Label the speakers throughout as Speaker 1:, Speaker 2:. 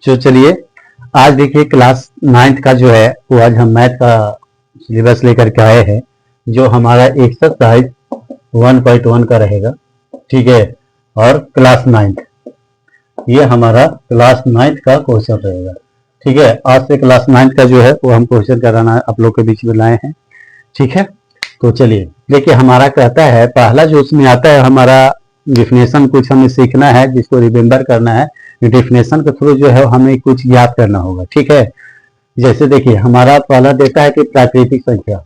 Speaker 1: तो चलिए आज देखिए क्लास 9th का जो है वो आज हम मैथ का सिलेबस लेकर के आए हैं, जो हमारा एक्सरसाइज 1.1 का रहेगा। ठीक है, और क्लास 9th ये हमारा क्लास 9th का क्वेश्चन रहेगा। ठीक है, आज से क्लास 9th का जो है वो हम क्वेश्चन कराना आप लोग के बीच में लाए हैं। ठीक है, तो चलिए देखिए हमारा कहता है, पहला जो उसमें आता है हमारा डिफिनेशन कुछ हमें सीखना है, जिसको रिमेम्बर करना है। डिफिनेशन के थ्रू जो है हमें कुछ याद करना होगा। ठीक है, जैसे देखिए हमारा पहला देता है कि प्राकृतिक संख्या।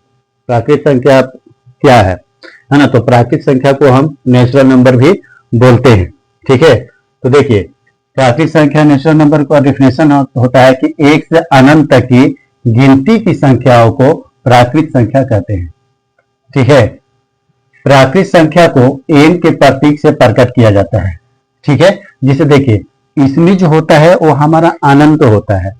Speaker 1: प्राकृतिक संख्या क्या है ना, तो प्राकृतिक संख्या को हम नेचुरल नंबर भी बोलते हैं। ठीक है, तो देखिए प्राकृतिक संख्या नेचुरल नंबर का डिफिनेशन होता है कि एक से अनंत तक की गिनती की संख्याओं को प्राकृतिक संख्या कहते हैं। ठीक है, प्राकृतिक संख्या को n के प्रतीक से प्रकट किया जाता है। ठीक है, जिसे देखिए इसमें जो होता है वो हमारा अनंत होता है।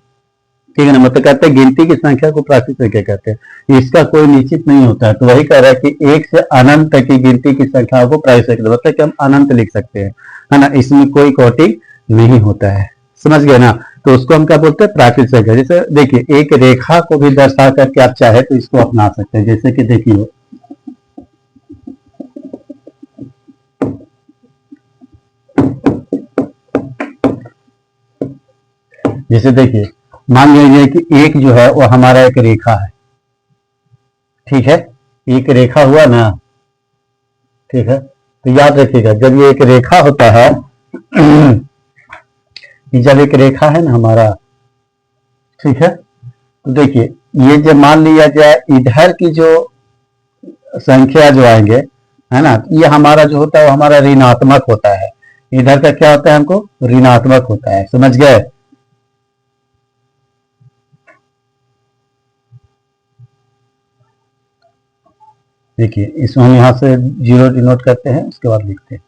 Speaker 1: ठीक है ना, मतलब कहते हैं गिनती की संख्या को प्राकृतिक संख्या कहते हैं, इसका कोई निश्चित नहीं होता है। तो वही कह रहा है कि एक से अनंत तक की गिनती की संख्या को प्राकृतिक संख्या, मतलब कि हम अनंत लिख सकते हैं, है ना, इसमें कोई कोटि नहीं होता है। समझ गए ना, तो उसको हम क्या बोलते हैं, प्राकृतिक संख्या। जैसे देखिए एक रेखा को भी दर्शा करके आप चाहे तो इसको अपना सकते हैं। जैसे कि देखिए जैसे देखिए मान लीजिए कि एक जो है वो हमारा एक रेखा है। ठीक है, एक रेखा हुआ ना। ठीक है, तो याद रखिएगा जब ये एक रेखा होता है जब एक रेखा है ना हमारा, ठीक है, तो देखिए ये जब मान लिया जाए इधर की जो संख्या जो आएंगे, है ना, ये हमारा जो होता है वो हमारा ऋणात्मक होता है। इधर का क्या होता है, हमको ऋणात्मक होता है। समझ गए। देखिए इसमें हम यहां से 0 डिनोट करते हैं, उसके बाद लिखते हैं।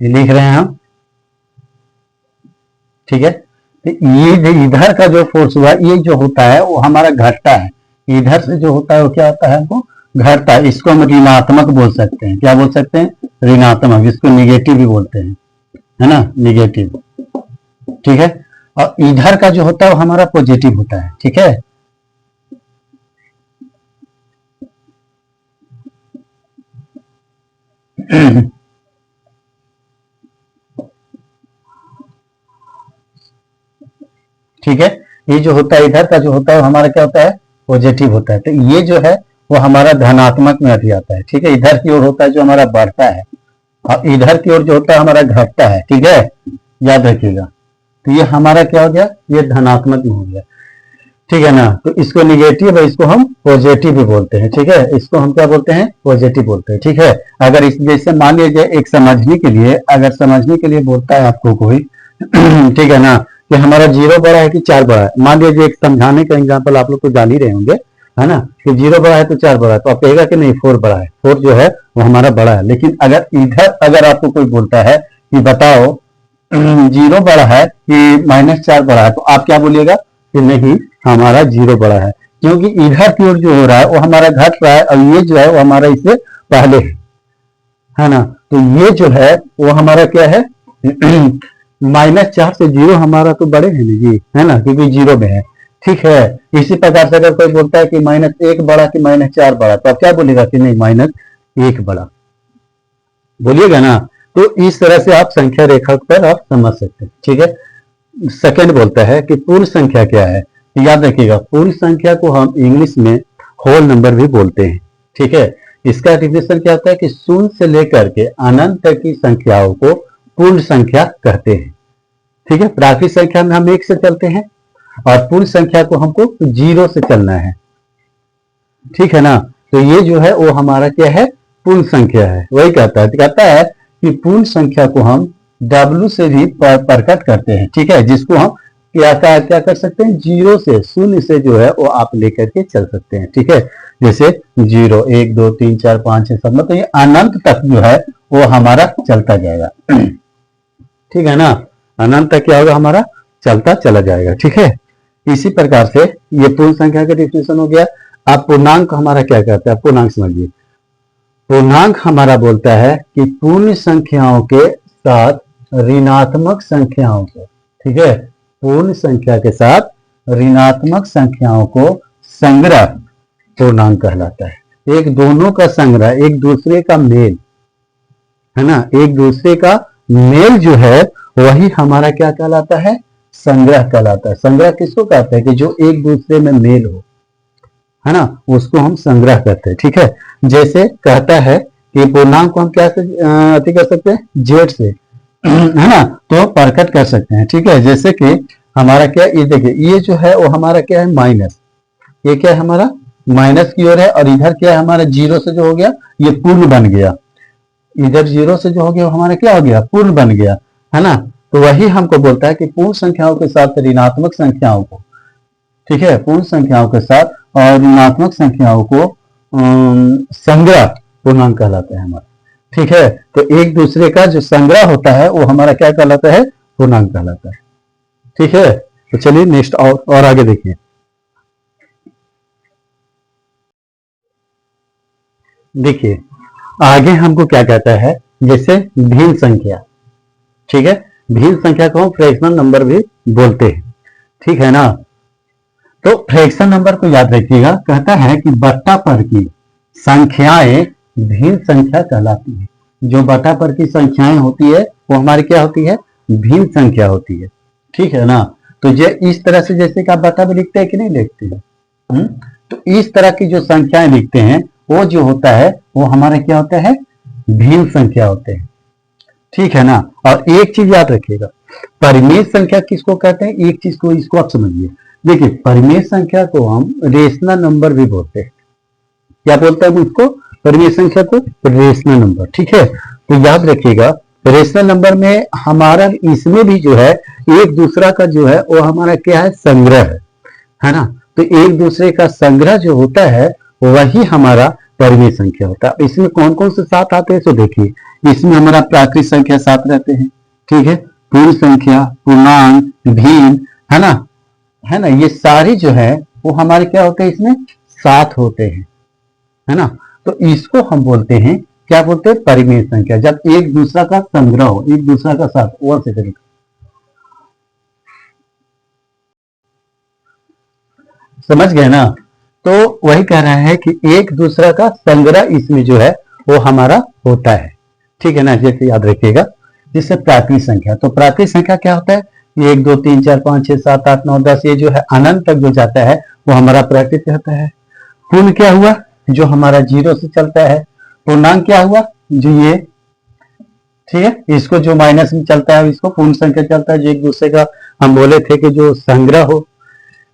Speaker 1: ये लिख रहे हैं हम। ठीक है, तो ये जो इधर का जो फोर्स हुआ ये जो होता है वो हमारा घटता है। इधर से जो होता है वो क्या होता है, हमको घटता है। इसको हम ऋणात्मक बोल सकते हैं। क्या बोल सकते हैं, ऋणात्मक। इसको निगेटिव भी बोलते हैं, है ना, निगेटिव। ठीक है, और इधर का जो होता है वो हमारा पॉजिटिव होता है। ठीक है, ठीक है, ये जो होता है इधर का जो होता है वो हमारा क्या होता है, पॉजिटिव होता है। तो ये जो है वो हमारा धनात्मक में अभी आता है। ठीक है, इधर की ओर होता है जो हमारा बढ़ता है, और इधर की ओर जो होता है हमारा घटता है। ठीक है, याद रखिएगा। तो ये हमारा क्या हो गया, ये धनात्मक में हो गया। ठीक है ना, तो इसको निगेटिव है, इसको हम पॉजिटिव भी बोलते हैं। ठीक है, इसको हम क्या बोलते हैं, पॉजिटिव बोलते हैं। ठीक है, अगर इस जैसे मान लीजिए एक समझने के लिए, अगर समझने के लिए बोलता है आपको कोई ठीक है ना, कि हमारा 0 बड़ा है कि 4 बड़ा है। मान लीजिए एक समझाने का एग्जाम्पल आप लोग तो जान ही रहे होंगे, है ना, कि 0 बड़ा है तो 4 बड़ा है, तो आप कहेगा कि नहीं 4 बड़ा है। 4 जो है वो हमारा बड़ा है। लेकिन अगर इधर अगर आपको कोई बोलता है कि बताओ 0 बड़ा है कि -4 बड़ा है, तो आप क्या बोलिएगा कि नहीं हमारा 0 बड़ा है, क्योंकि इधर की ओर जो हो रहा है वो हमारा घट रहा है, और ये जो है वो हमारा इससे पहले है ना। तो ये जो है वो हमारा क्या है -4 से 0 हमारा तो बड़े है ना जी, है ना, क्योंकि 0 में है। ठीक है, इसी प्रकार से अगर कोई बोलता है कि -1 बड़ा कि -4 बड़ा, तो आप क्या बोलेगा कि नहीं -1 बड़ा बोलिएगा ना। तो इस तरह से आप संख्या रेखा पर आप समझ सकते हैं। ठीक है, सेकंड बोलता है कि पूर्ण संख्या क्या है। याद रखिएगा पूर्ण संख्या को हम इंग्लिश में होल नंबर भी बोलते हैं। ठीक है, इसका डिफिनेशन क्या होता है कि शून्य से लेकर के अनंत तक की संख्याओं को पूर्ण संख्या कहते हैं। ठीक है, प्राकृतिक संख्या में हम 1 से चलते हैं, और पूर्ण संख्या को हमको 0 से चलना है। ठीक है ना, तो ये जो है वो हमारा क्या है, पूर्ण संख्या है। वही कहता है कि पूर्ण संख्या को हम W से भी प्रकट करते हैं। ठीक है, जिसको हम क्या कर सकते हैं, 0 से, शून्य से जो है वो आप लेकर के चल सकते हैं। ठीक है, जैसे 0 1 2 3 4 5 6 7, मतलब ये अनंत तक जो है वो हमारा चलता जाएगा। ठीक है ना, अनंत तक क्या होगा हमारा चलता चला जाएगा। ठीक है, इसी प्रकार से ये पूर्ण संख्या का डिफिनेशन हो गया। अब पूर्णांक हमारा क्या कहता है, पूर्णांक समझिए। पूर्णांक हमारा बोलता है कि पूर्ण संख्याओं के साथ ऋणात्मक संख्याओं को, ठीक है, पूर्ण संख्या के साथ ऋणात्मक संख्याओं को संग्रह पूर्णांक कहलाता है। एक दोनों का संग्रह, एक दूसरे का मेल, है ना, एक दूसरे का मेल जो है वही हमारा क्या कहलाता है, संग्रह कहलाता है। संग्रह किसको कहते हैं कि जो एक दूसरे में मेल हो, है ना, उसको हम संग्रह करते हैं। ठीक है, जैसे कहता है कि पूर्णांक को हम क्या से अति कर सकते हैं, जेड से, है ना, तो प्रकट कर सकते हैं। ठीक है, जैसे कि हमारा क्या, ये देखिए, ये जो है वो हमारा क्या है, माइनस, ये क्या है हमारा माइनस की ओर है, और इधर क्या है हमारा जीरो से जो हो गया ये पूर्ण बन गया, इधर जीरो से जो हो गया वो हमारा क्या हो गया, पूर्ण बन गया, है ना। तो वही हमको बोलता है कि पूर्ण संख्याओं के साथ ऋणात्मक संख्याओं को, ठीक है, पूर्ण संख्याओं के साथ और ऋणात्मक संख्याओं को संग्रह पूर्णांक कहलाता है हमारा। ठीक है, तो एक दूसरे का जो संग्रह होता है वो हमारा क्या कहलाता है, पूर्णांक कहलाता है। ठीक है, तो चलिए नेक्स्ट और आगे देखिए। देखिए आगे हमको क्या कहता है, जैसे भिन्न संख्या, ठीक है, भिन्न संख्या को हम फ्रैक्शनल नंबर भी बोलते हैं। ठीक है ना, तो फ्रैक्शन नंबर को याद रखिएगा, कहता है कि बट्टा पर की संख्याएं भिन्न संख्या कहलाती है। जो बट्टा पर की संख्याएं होती है वो हमारी क्या होती है, भिन्न संख्या होती है। ठीक है ना, तो ये इस तरह से जैसे कि आप बट्टा में लिखते हैं कि नहीं लिखते हैं, तो इस तरह की जो संख्याएं लिखते हैं वो जो होता है वो हमारा क्या होता है, भिन्न संख्या होते हैं। ठीक है ना, और एक चीज याद रखिएगा, परिमेय संख्या किसको कहते हैं, एक चीज को इसको आप समझिए। देखिए परिमेय संख्या को हम रेशनल नंबर भी बोलते हैं। क्या बोलते हैं उसको, परिमेय संख्या को रेशनल नंबर। ठीक है, तो याद रखिएगा रेशनल नंबर में हमारा इसमें भी जो है एक दूसरा का जो है वो हमारा क्या है, संग्रह है ना। तो एक दूसरे का संग्रह जो होता है वही हमारा परिमेय संख्या होता है। इसमें कौन कौन से साथ आते हैं, तो देखिए इसमें हमारा प्राकृत संख्या साथ रहते हैं। ठीक है, पूर्ण संख्या, पूर्णांक, भिन्न, है ना, ये सारी जो है वो हमारे क्या होते हैं, इसमें साथ होते हैं, है ना। तो इसको हम बोलते हैं, क्या बोलते हैं, परिमेय संख्या। जब एक दूसरा का संग्रह हो, एक दूसरा का साथ, और से करें, समझ गए ना। तो वही कह रहा है कि एक दूसरा का संग्रह इसमें जो है वो हमारा होता है। ठीक है ना, जैसे याद रखिएगा, जिससे प्राकृत संख्या, तो प्राकृत संख्या क्या होता है, ये 1 2 3 4 5 6 7 8 9 10 ये जो है अनंत तक जो जाता है वो हमारा प्राकृत होता है। पूर्ण क्या हुआ, जो हमारा जीरो से चलता है। पूर्णांक क्या हुआ, जो ये, ठीक है, इसको जो माइनस में चलता है इसको पूर्ण संख्या चलता है, जो एक दूसरे का हम बोले थे कि जो संग्रह हो।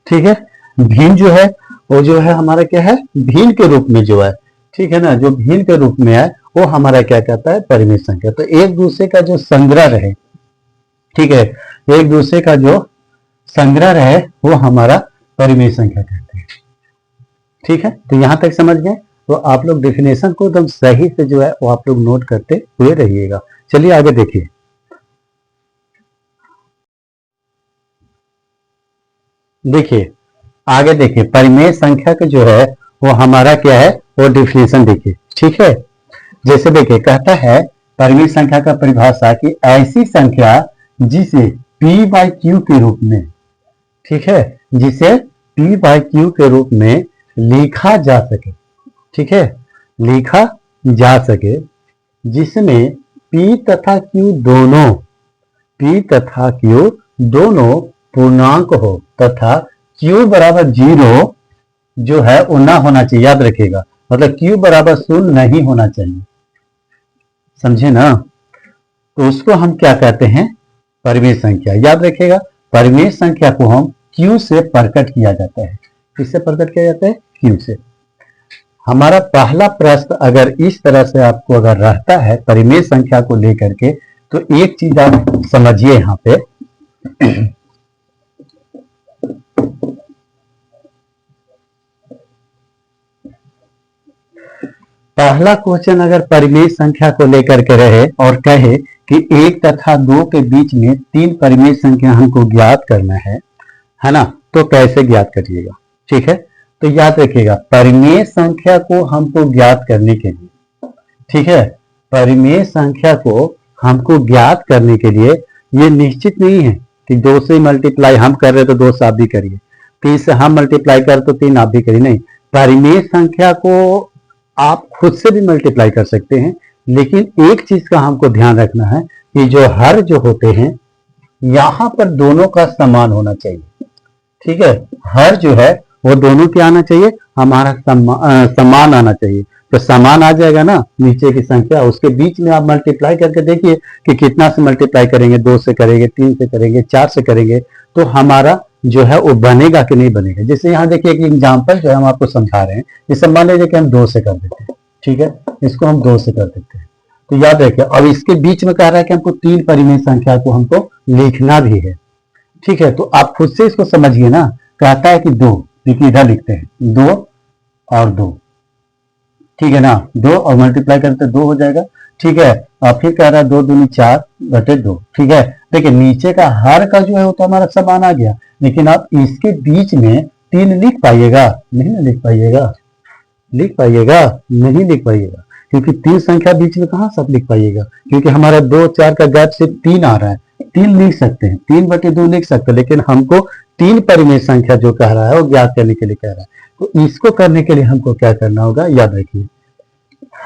Speaker 1: ठीक है, भिन्न जो है वो जो है हमारा क्या है, भिन्न के रूप में जो है, ठीक है ना, जो भिन्न के रूप में है वो हमारा क्या कहता है, परिमेय संख्या। तो एक दूसरे का जो संग्रह रहे, ठीक है, एक दूसरे का जो संग्रह रहे वो हमारा परिमेय संख्या कहते हैं। ठीक है, तो यहां तक समझ गए। तो आप लोग डेफिनेशन को एकदम सही से जो है वो आप लोग नोट करते हुए रहिएगा। चलिए आगे देखिए। देखिए आगे देखिए, परिमेय संख्या का जो है वो हमारा क्या है, वो डिफिनेशन देखिए। ठीक है, जैसे देखिए कहता है परिमेय संख्या का परिभाषा कि ऐसी संख्या जिसे p बाई क्यू के रूप में, ठीक है, जिसे p बाई क्यू के रूप में लिखा जा सके, ठीक है, लिखा जा सके, जिसमें p तथा q दोनों, p तथा q दोनों पूर्णांक हो तथा q बराबर 0 जो है वो ना होना चाहिए। याद रखिएगा, मतलब q बराबर 0 नहीं होना चाहिए, समझे ना। तो उसको हम क्या कहते हैं, परिमेय संख्या। याद रखिएगा, परिमेय संख्या को हम q से प्रकट किया जाता है। किससे प्रकट किया जाता है, q से। हमारा पहला प्रश्न अगर इस तरह से आपको अगर रहता है परिमेय संख्या को लेकर के, तो एक चीज आप समझिए यहाँ पे, पहला क्वेश्चन अगर परिमेय संख्या को लेकर के रहे और कहे कि 1 तथा 2 के बीच में 3 परिमेय संख्या हमको ज्ञात करना है ना, तो कैसे ज्ञात करिएगा। ठीक है, तो याद रखिएगा परिमेय संख्या को हमको ज्ञात करने के लिए, ठीक है, परिमेय संख्या को हमको ज्ञात करने के लिए ये निश्चित नहीं है कि 2 से मल्टीप्लाई हम कर रहे तो 2 से आप भी करिए, 3 से हम मल्टीप्लाई कर तो 3 आप भी करिए, नहीं। परिमेय संख्या को आप खुद से भी मल्टीप्लाई कर सकते हैं, लेकिन एक चीज का हमको ध्यान रखना है कि जो हर जो होते हैं यहां पर दोनों का समान होना चाहिए। ठीक है, हर जो है वो दोनों क्या आना चाहिए, हमारा समान आना चाहिए। तो समान आ जाएगा ना नीचे की संख्या, उसके बीच में आप मल्टीप्लाई करके देखिए कि कितना से मल्टीप्लाई करेंगे, 2 से करेंगे, 3 से करेंगे, 4 से करेंगे, तो हमारा जो है वो बनेगा कि नहीं बनेगा। जैसे यहाँ देखिए एक एग्जाम्पल जो है हम आपको समझा रहे हैं, जैसे मान लीजिए कि हम 2 से कर देते हैं, ठीक है, इसको हम 2 से कर देते हैं, तो याद रखिए अब इसके बीच में कह रहा है कि हमको 3 परिमेय संख्या को हमको लिखना भी है। ठीक है, तो आप खुद से इसको समझिए ना, कहता है कि 2, देखिए इधर लिखते हैं 2 और 2, ठीक है ना, 2 और मल्टीप्लाई करते 2 हो जाएगा। ठीक है, और फिर कह रहा है 2 दूनी 4 बटे 2। ठीक है, देखिए नीचे का हर का जो है वो तो हमारा समान आ गया, लेकिन आप इसके बीच में 3 लिख पाइएगा, नहीं ना लिख पाइएगा, लिख पाइएगा नहीं लिख पाइएगा, क्योंकि 3 संख्या बीच में कहाँ सब लिख पाइएगा, क्योंकि हमारा 2 4 का गैप से 3 आ रहा है। 3 लिख सकते हैं, 3 बटे 2 लिख सकते हैं, लेकिन हमको 3 परिमेय संख्या जो कह रहा है वो ज्ञात करने के लिए कह रहा है। तो इसको करने के लिए हमको क्या करना होगा, याद रखिए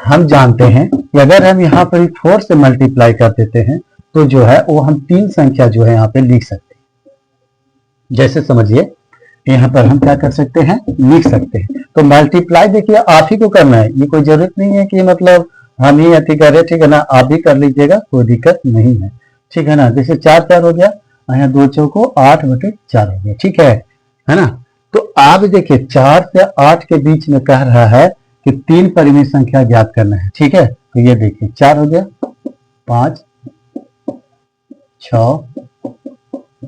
Speaker 1: हम जानते हैं कि अगर हम यहाँ पर 4 से मल्टीप्लाई कर देते हैं तो जो है वो हम 3 संख्या जो है यहाँ पे लिख सकते हैं। जैसे समझिए यहाँ पर हम क्या कर सकते हैं, लिख सकते हैं। तो मल्टीप्लाई देखिए आप ही को करना है, ये कोई जरूरत नहीं है कि मतलब हम ही अति करें, ठीक है ना, आप भी कर लीजिएगा, कोई दिक्कत नहीं है। ठीक है ना, जैसे 4 4 हो गया, यहाँ 2 चौको 8 बटे 4 हो गया, ठीक है ना। तो आप देखिए 4 से 8 के बीच में कह रहा है कि 3 परिमेय संख्या ज्ञात करना है। ठीक है, तो ये देखिए 4 हो गया, 5 6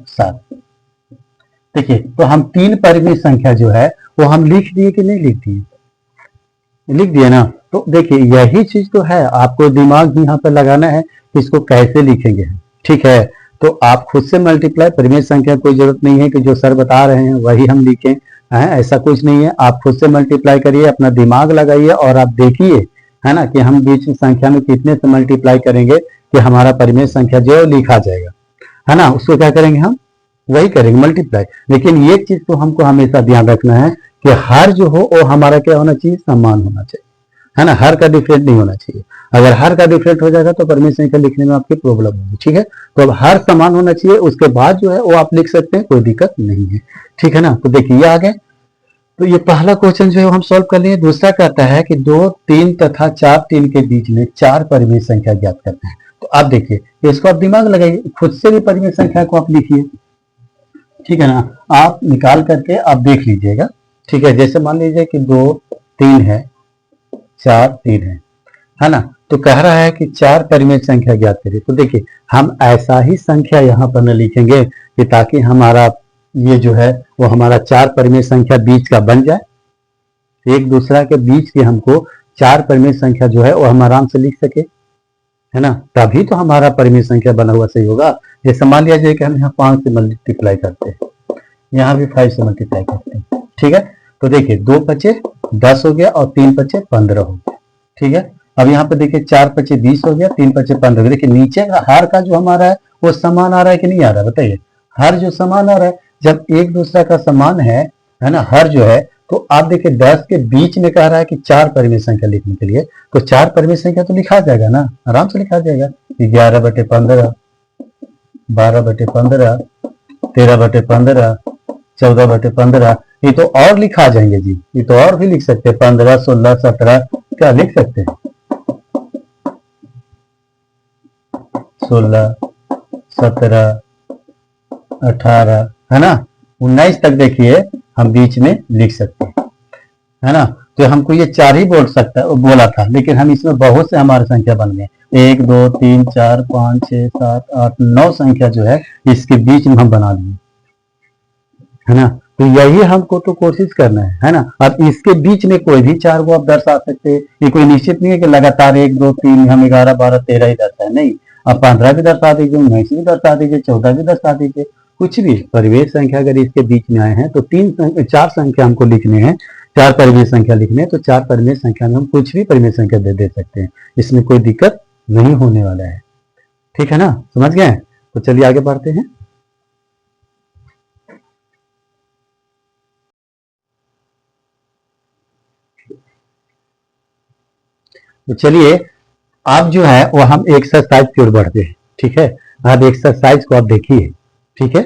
Speaker 1: 7, देखिए तो हम 3 परिमेय संख्या जो है वो हम लिख दिए कि नहीं लिख दिए, लिख दिए ना। तो देखिए यही चीज तो है, आपको दिमाग भी यहाँ पर लगाना है कि इसको कैसे लिखेंगे। ठीक है, तो आप खुद से मल्टीप्लाई, परिमेय संख्या कोई जरूरत नहीं है कि जो सर बता रहे हैं वही हम लिखें, ऐसा कुछ नहीं है। आप खुद से मल्टीप्लाई करिए, अपना दिमाग लगाइए और आप देखिए, है ना, कि हम बीच में संख्या में कितने से मल्टीप्लाई करेंगे कि हमारा परिमेय संख्या जो है लिखा जाएगा, है ना। उसको क्या करेंगे, हम वही करेंगे मल्टीप्लाई। लेकिन ये चीज तो हमको हमेशा ध्यान रखना है कि हर जो हो वो हमारा क्या होना चाहिए, समान होना चाहिए, है ना, हर का डिफरेंट नहीं होना चाहिए। अगर हर का डिफरेंट हो जाएगा तो परिमेय संख्या लिखने में आपकी प्रॉब्लम होगी। ठीक है, तो अब हर समान होना चाहिए, उसके बाद जो है वो आप लिख सकते हैं, कोई दिक्कत नहीं है। ठीक है ना, तो देखिए ये आ गए, तो ये पहला क्वेश्चन जो है हम सॉल्व कर लिए। दूसरा कहता है कि 2 3 तथा 4 3 के बीच में 4 परिमेय संख्या ज्ञात करना है। तो आप देखिए इसको आप दिमाग लगाइए, खुद से भी परिमेय संख्या को आप लिखिए। ठीक है ना, आप निकाल करके आप देख लीजिएगा। ठीक है, जैसे मान लीजिए कि 2 3 है, 4 3 है ना, तो कह रहा है कि 4 परिमेय संख्या ज्ञात करिए। तो देखिए हम ऐसा ही संख्या यहाँ पर न लिखेंगे कि ताकि हमारा ये जो है वो हमारा 4 परिमेय संख्या बीच का बन जाए, एक दूसरा के बीच की हमको 4 परिमेय संख्या जो है वो हम आराम से लिख सके, है ना, तभी तो हमारा परिमेय संख्या बना हुआ सही होगा। जैसे मान लिया जाए कि हम यहाँ 5 से मल्टीप्लाई करते हैं, यहाँ भी 5 से मल्टीप्लाई करते हैं। ठीक है, तो देखिए 2 पचे 10 हो गया और 3 पचे 15 हो गया। ठीक है, अब यहाँ पे देखिए 4 पचे 20 हो गया, 3 पचे 15 हो गया। देखिए नीचे का हर का जो हमारा है वो समान आ रहा है कि नहीं आ रहा है, बताइए। हर जो समान आ रहा है, जब एक दूसरा का समान है ना, हर जो है, तो आप देखिए 10 के बीच में कह रहा है कि 4 परिमेय संख्या लिखने के लिए, तो 4 परिमेय संख्या तो लिखा जाएगा ना, आराम से लिखा जाएगा। 11 बटे 15, 12 बटे 15, 13 बटे 15, 14 बटे 15, ये तो और लिखा जाएंगे जी, ये तो और भी लिख सकते हैं, 15 16 17, क्या लिख सकते हैं, 16 17 18, है ना, 19 तक देखिए हम बीच में लिख सकते हैं, है ना। तो हमको ये 4 ही बोला था, लेकिन हम इसमें बहुत से हमारे संख्या बन गए, 1 2 3 4 5 6 7 8 9 संख्या जो है इसके बीच में हम बना लिए, है ना। तो यही हमको तो कोशिश करना है ना। अब इसके बीच में कोई भी चार को आप दर्शा सकते हैं, ये कोई निश्चित नहीं है कि लगातार 1 2 3 हम 11 12 13 ही दर्शाए, नहीं, आप 15 भी दर्शा दीजिए, 19 भी दर्शा दीजिए, 14 भी दर्शा दीजिए, कुछ भी परिवेश संख्या अगर इसके बीच में आए हैं तो 4 संख्या हमको लिखने हैं, 4 परिमेय संख्या लिखने हैं, तो 4 परिमेय संख्या में हम कुछ भी परिमेय संख्या दे सकते हैं, इसमें कोई दिक्कत नहीं होने वाला है। ठीक है ना, समझ गए? तो चलिए आगे बढ़ते हैं। तो चलिए आप जो है वो हम एक्सरसाइज की ओर बढ़ते हैं। ठीक है, आप एक्सरसाइज को आप देखिए। ठीक है,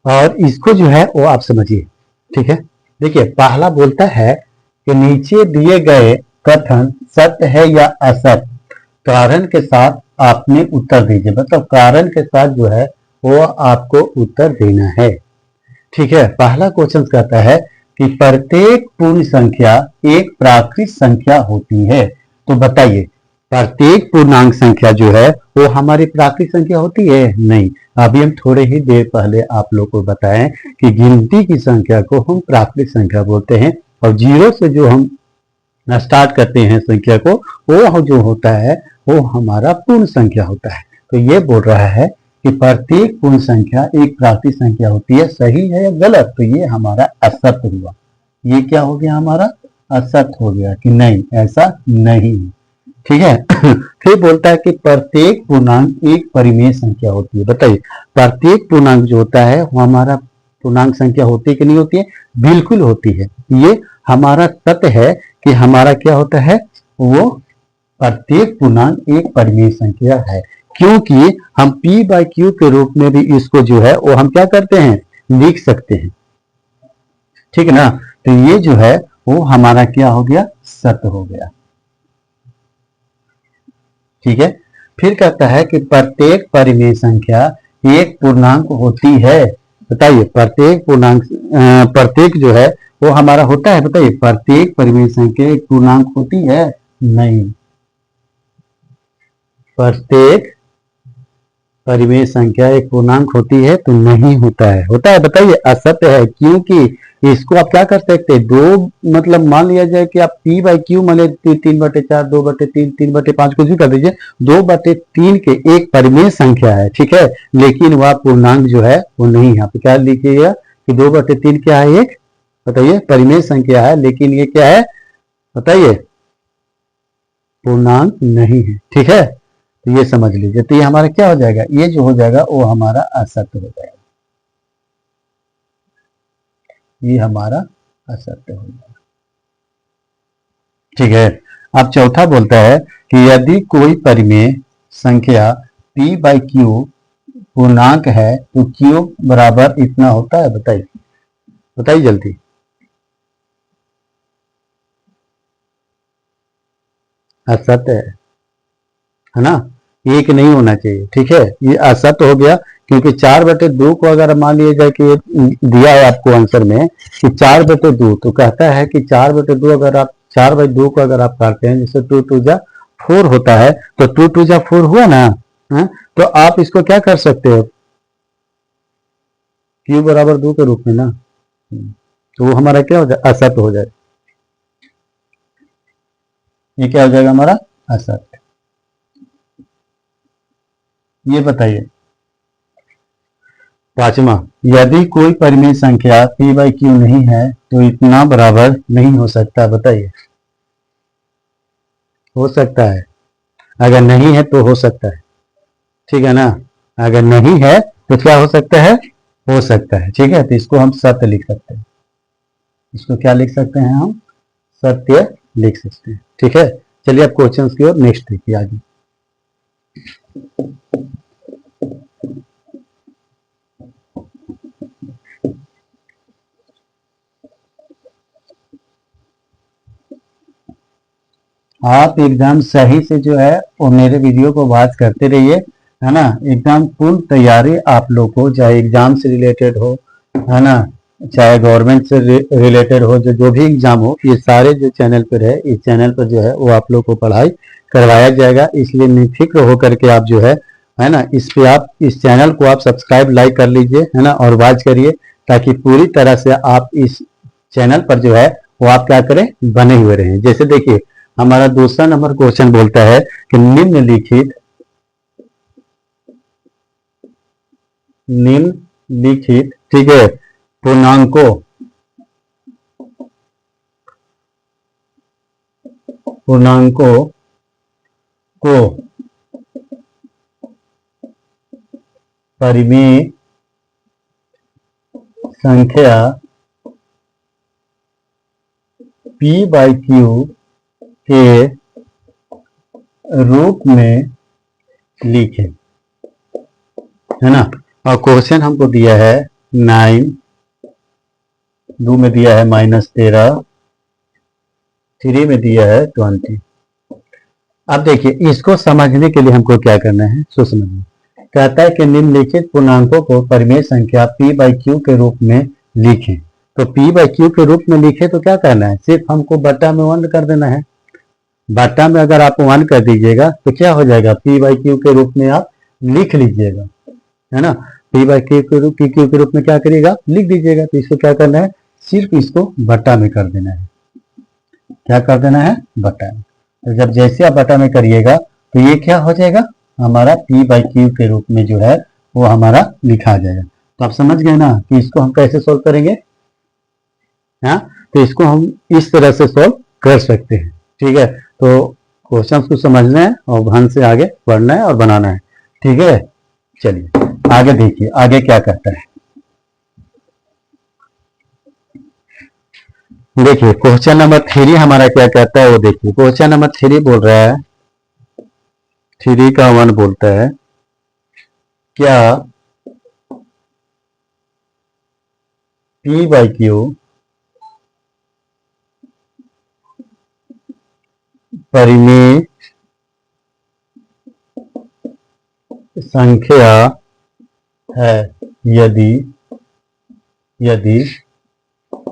Speaker 1: और इसको जो है वो आप समझिए। ठीक है, देखिए पहला बोलता है कि नीचे दिए गए कथन सत्य है या असत्य, कारण के साथ आपने उत्तर दीजिए। मतलब कारण के साथ जो है वो आपको उत्तर देना है। ठीक है, पहला क्वेश्चन कहता है कि प्रत्येक पूर्ण संख्या एक प्राकृत संख्या होती है। तो बताइए, प्रत्येक पूर्णांक संख्या जो है वो हमारी प्राकृत संख्या होती है? नहीं। अभी हम थोड़े ही देर पहले आप लोग को बताएं कि गिनती की संख्या को हम प्राकृत संख्या बोलते हैं, और 0 से जो हम स्टार्ट करते हैं संख्या को, वो जो होता है वो हमारा पूर्ण संख्या होता है। तो ये बोल रहा है कि प्रत्येक पूर्ण संख्या एक प्राकृत संख्या होती है। सही है या गलत? तो ये हमारा असत्य हुआ। ये क्या हो गया? हमारा असत्य हो गया कि नहीं, ऐसा नहीं। ठीक है। फिर बोलता है कि प्रत्येक पूर्णांक एक परिमेय संख्या होती है। बताइए, प्रत्येक पूर्णांक जो होता है वो हमारा पूर्णांक संख्या होती है कि नहीं होती है? बिल्कुल होती है। ये हमारा तथ्य है कि हमारा क्या होता है, वो प्रत्येक पूर्णांक एक परिमेय संख्या है, क्योंकि हम p/q के रूप में भी इसको जो है वो हम क्या करते हैं, लिख सकते हैं। ठीक है ना, तो ये जो है वो हमारा क्या हो गया, सत्य हो गया। ठीक है, फिर कहता है कि प्रत्येक परिमेय संख्या एक पूर्णांक होती है। बताइए, प्रत्येक पूर्णांक प्रत्येक जो है वो हमारा होता है? बताइए, प्रत्येक परिमेय संख्या एक पूर्णांक होती है? नहीं। प्रत्येक परिमेय संख्या एक पूर्णांक होती है? तो नहीं होता है। होता है? बताइए, असत्य है। क्योंकि इसको आप क्या कर सकते हैं, दो, मतलब मान लिया जाए कि आप p/q मान लीजिए 3/4 2/3 3/5 कुछ भी कर दीजिए, 2/3 के एक परिमेय संख्या है। ठीक है, लेकिन वह पूर्णांक जो है वो नहीं। यहाँ पे क्या लिखिएगा कि 2/3 क्या है, एक, बताइए, परिमेय संख्या है, लेकिन ये क्या है, बताइए, पूर्णांक नहीं है। ठीक है, तो ये समझ लीजिए। तो ये हमारा क्या हो जाएगा, ये जो हो जाएगा वो हमारा असत्य हो जाएगा। ये हमारा असत्य हो जाएगा। ठीक है, अब चौथा बोलता है कि यदि कोई परिमेय संख्या p/q पूर्णांक है तो q बराबर इतना होता है। बताइए, बताइए जल्दी। असत्य है ना, एक नहीं होना चाहिए। ठीक है, ये असत्य हो गया, क्योंकि 4/2 को अगर मान लिया जाए कि दिया है आपको आंसर में कि 4/2, तो कहता है कि 4/2 अगर आप 4/2 को अगर आप काटते हैं, जैसे 2 2 जा 4 होता है, तो 2 2 जा 4 हुआ ना, है? तो आप इसको क्या कर सकते हो, q बराबर 2 के रूप में ना, तो वो हमारा क्या हो जाए, असत्य हो जाए। ये क्या हो जाएगा हमारा, असत्य। ये बताइए, पांचवा, यदि कोई परिमेय संख्या p/q नहीं है तो इतना बराबर नहीं हो सकता। बताइए, हो सकता है? अगर नहीं है तो हो सकता है। ठीक है ना, अगर नहीं है तो क्या हो सकता है, हो सकता है। ठीक है, तो इसको हम सत्य लिख सकते हैं। इसको क्या लिख सकते हैं, हम सत्य लिख सकते हैं। ठीक है, चलिए अब क्वेश्चंस की ओर नेक्स्ट देखिए आगे। आप एकदम सही से जो है वो मेरे वीडियो को वॉच करते रहिए, है ना। एकदम पूर्ण तैयारी आप लोग को, चाहे एग्जाम से रिलेटेड हो, है ना, चाहे गवर्नमेंट से रिलेटेड हो, जो भी एग्जाम हो, ये सारे जो चैनल पर है, इस चैनल पर जो है वो आप लोग को पढ़ाई करवाया जाएगा। इसलिए निफिक्र होकर के आप जो है ना, इस पे आप इस चैनल को आप सब्सक्राइब लाइक कर लीजिए, है ना, और वॉच करिए, ताकि पूरी तरह से आप इस चैनल पर जो है वो आप क्या करें, बने हुए रहें। जैसे देखिए हमारा दूसरा नंबर क्वेश्चन बोलता है कि निम्नलिखित ठीक है पूर्णांकों को परिमेय संख्या p/q के रूप में लिखें, है ना। और क्वेश्चन हमको दिया है 9, 2 में दिया है -13, 3 में दिया है 20। अब देखिए इसको समझने के लिए हमको क्या करना है, सो समझिए। कहता है कि निम्नलिखित पूर्णांकों को परिमेय संख्या p/q के रूप में लिखें। तो p/q के रूप में लिखे तो क्या करना है, सिर्फ हमको बट्टा में 1 कर देना है। बट्टा में अगर आप 1 कर दीजिएगा तो क्या हो जाएगा, p/q के रूप में आप लिख लीजिएगा, है ना। p/q के रूप में क्या करिएगा, लिख दीजिएगा। तो इसको क्या करना है, सिर्फ इसको बट्टा में कर देना है। क्या कर देना है, बट्टा में। तो जब जैसे आप बटा में करिएगा तो ये क्या हो जाएगा, हमारा p/q के रूप में जो है वो हमारा लिखा जाएगा। तो आप समझ गए ना कि इसको हम कैसे सोल्व करेंगे। हाँ, तो इसको हम इस तरह से सोल्व कर सकते हैं, ठीक है। तो क्वेश्चन को समझना है और ध्यान से आगे पढ़ना है और बनाना है, ठीक है। चलिए आगे देखिए आगे क्या कहता है। देखिए क्वेश्चन नंबर 3 हमारा क्या कहता है वो देखिए। क्वेश्चन नंबर 3 बोल रहा है, 3 का 1 बोलता है, क्या p/q परिमेय संख्या है यदि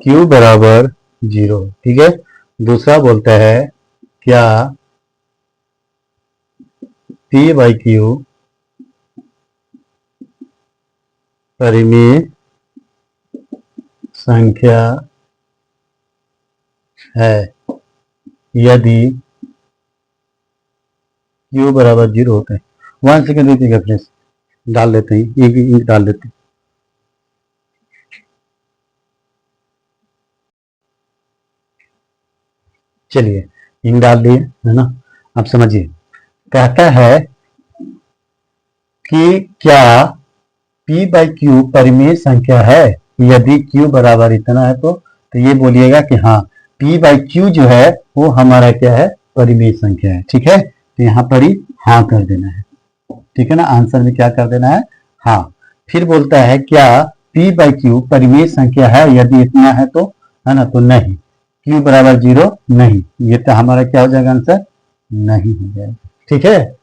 Speaker 1: q बराबर 0, ठीक है। दूसरा बोलता है क्या p/q परिमेय संख्या है यदि q बराबर 0 होता है। 1 सेकेंड दीजिएगा फ्रेंड्स, डाल लेते हैं, इंक डाल लेते हैं। चलिए इंक डाल दिए, है ना। अब समझिए, कहता है कि क्या p/q परिमेय संख्या है यदि q बराबर इतना है तो ये बोलिएगा कि हाँ p/q जो है वो हमारा क्या है, परिमेय संख्या है, ठीक है। तो यहाँ पर ही हाँ कर देना है, ठीक है ना। आंसर में क्या कर देना है, हाँ। फिर बोलता है क्या p/q परिमेय संख्या है यदि इतना है तो, है ना, तो नहीं। q बराबर 0 नहीं, ये तो हमारा क्या हो जाएगा, आंसर नहीं हो जाएगा, ठीक है।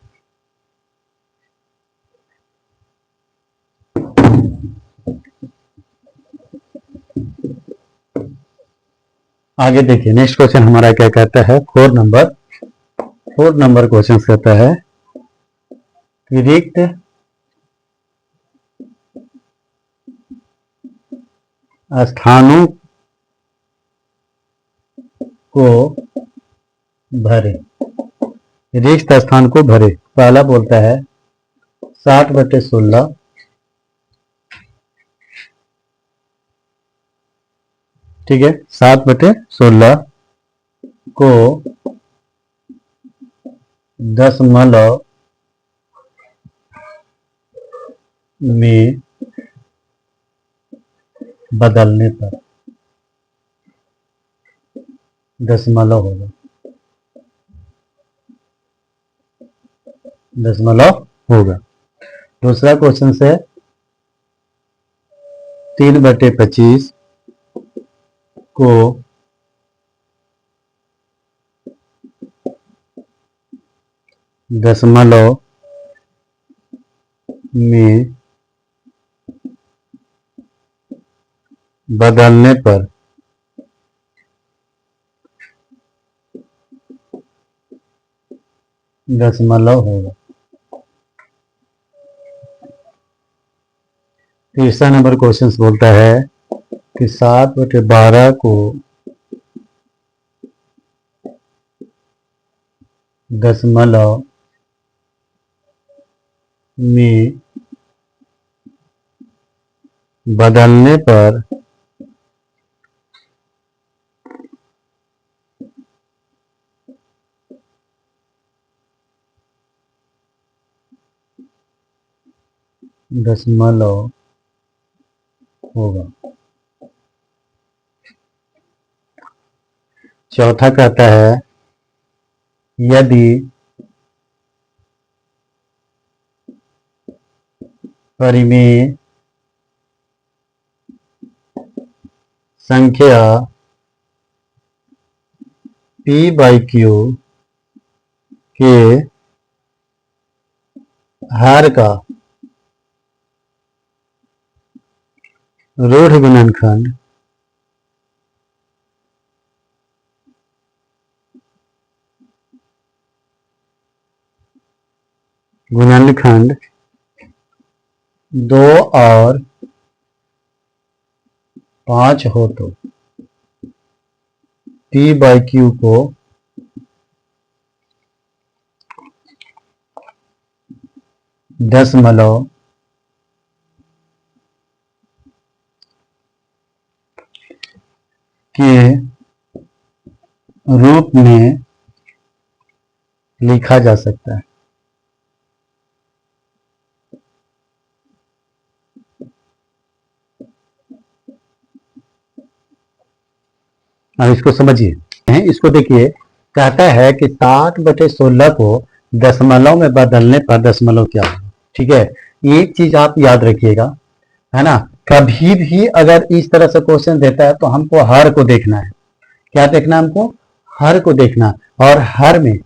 Speaker 1: आगे देखिए नेक्स्ट क्वेश्चन हमारा क्या कहता है, 4 नंबर क्वेश्चन कहता है कि रिक्त स्थानों को भरे, रिक्त स्थान को भरे। पहला बोलता है 60/16, ठीक है। 7/16 को दशमलव में बदलने पर दशमलव होगा, दशमलव होगा। दूसरा क्वेश्चन से 3/25 को दशमलव में बदलने पर दशमलव होगा। तीसरा नंबर क्वेश्चन बोलता है कि 7/12 को दशमलव में बदलने पर दशमलव होगा। चौथा कहता है यदि परिमेय संख्या p/q के हर का रूढ़ गुणनखंड गुणनखंड 2 और 5 हो तो p/q को दशमलव के रूप में लिखा जा सकता है। अब इसको समझिए, इसको देखिए, कहता है कि 7/16 को दशमलव में बदलने पर दशमलव क्या होगा। ठीक है, एक चीज आप याद रखिएगा, है ना, कभी भी अगर इस तरह से क्वेश्चन देता है तो हमको हर को देखना है। क्या देखना है हमको? हर को देखना है। और हर में,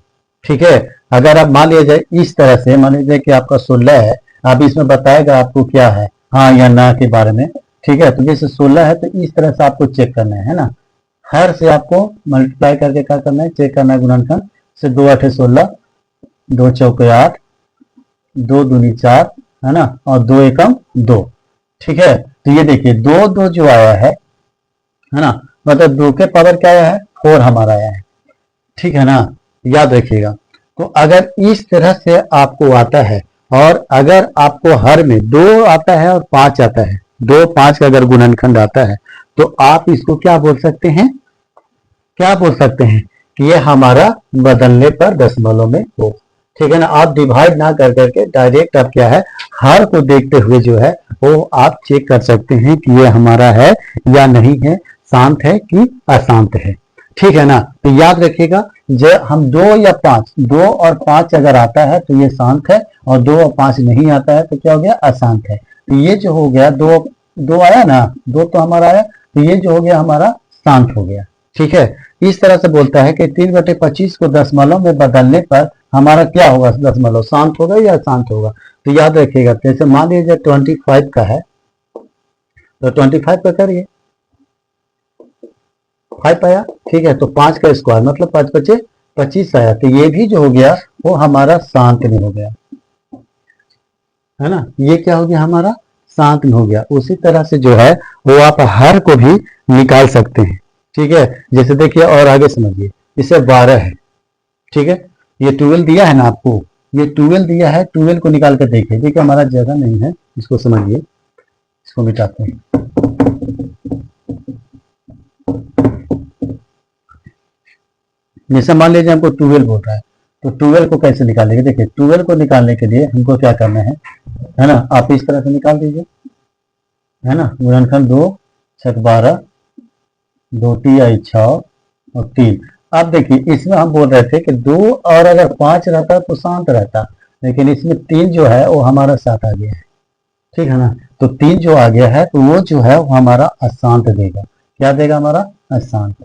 Speaker 1: ठीक है, अगर आप मान लिया जाए इस तरह से, मान लीजिए कि आपका 16 है, अब इसमें बताएगा आपको क्या है, हाँ या ना के बारे में। ठीक है, तो जैसे 16 है तो इस तरह से आपको चेक करना है ना। हर से आपको मल्टीप्लाई करके क्या करना है, चेक करना है गुणनखंड से। 2 8 16, 2 चौके 8, 2 दूनी 4, है ना, और 2 एकम 2। ठीक है, तो ये देखिए 2 2 जो आया है ना, मतलब 2 के पावर क्या आया है, 4 हमारा आया है। ठीक है ना, याद रखिएगा। तो अगर इस तरह से आपको आता है, और अगर आपको हर में 2 आता है और 5 आता है, 2 5 का अगर गुणनखंड आता है, तो आप इसको क्या बोल सकते हैं, क्या बोल सकते हैं कि ये हमारा बदलने पर दशमलव में हो। ठीक है ना, आप डिवाइड ना कर करके डायरेक्ट आप क्या है, हर को देखते हुए जो है वो आप चेक कर सकते हैं कि ये हमारा है या नहीं है, शांत है कि अशांत है। ठीक है ना, तो याद रखिएगा, जब हम 2 या 5, 2 और 5 अगर आता है तो ये शांत है, और 2 और 5 नहीं आता है तो क्या हो गया, अशांत है। तो ये जो हो गया 2 2 आया ना, 2 तो हमारा आया, तो ये जो हो गया हमारा शांत हो गया। ठीक है, इस तरह से बोलता है कि 3/25 को दशमलव में बदलने पर हमारा क्या होगा, दशमलव शांत होगा या अशांत होगा। तो याद रखिएगा, जैसे मान लीजिए 25 का है, तो 25 का करिए, 5 आया। ठीक है, तो 5 का स्क्वायर मतलब 5 5 25 आया, तो ये भी जो हो गया वो हमारा शांत में हो गया, है ना, ये क्या हो गया हमारा शांत में हो गया। उसी तरह से जो है वो आप हर को भी निकाल सकते हैं। ठीक है, जैसे देखिए और आगे समझिए, इसे 12 है। ठीक है, ये 12 दिया है ना आपको, ये 12 दिया है, 12 को निकाल कर देखिए। देखिए हमारा जगह नहीं है, इसको समझिए, इसको मिटाते हैं। जैसे मान लीजिए हमको 12 बोल रहा है, तो 12 को कैसे निकालेंगे। देखिए 12 को निकालने के लिए हमको क्या करना है ना, आप इस तरह से निकाल दीजिए, है ना, गुणनखंड 2 6 12, 2 3 6 और 3। अब देखिए इसमें हम बोल रहे थे कि 2 और अगर 5 रहता तो शांत रहता, लेकिन इसमें 3 जो है वो हमारा साथ आ गया है। ठीक है ना, तो 3 जो आ गया है तो वो जो है वो हमारा अशांत देगा। क्या देगा, हमारा अशांत।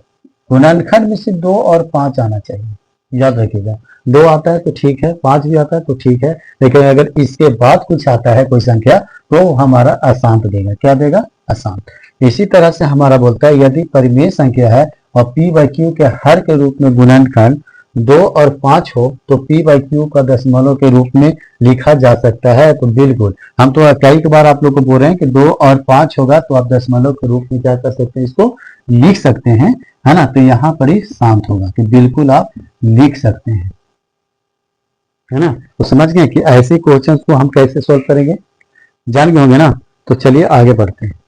Speaker 1: गुणनखंड में से 2 और 5 आना चाहिए, याद रखिएगा। 2 आता है तो ठीक है, 5 भी आता है तो ठीक है, लेकिन अगर इसके बाद कुछ आता है कोई संख्या तो हमारा अशांत देगा। क्या देगा, अशांत। इसी तरह से हमारा बोलता है यदि परिमेय संख्या है और p/q के हर के रूप में गुणनखंड 2 और 5 हो तो p/q का दशमलव के रूप में लिखा जा सकता है। तो बिल्कुल, हम तो कई बार आप लोग को बोल रहे हैं कि 2 और 5 होगा तो आप दशमलव के रूप में क्या कर सकते हैं, इसको लिख सकते हैं, है ना। तो यहाँ पर ही शांत होगा कि बिल्कुल आप लिख सकते हैं, है ना। तो समझ गए कि ऐसे क्वेश्चन को हम कैसे सोल्व करेंगे, जान गए होंगे ना। तो चलिए आगे बढ़ते हैं।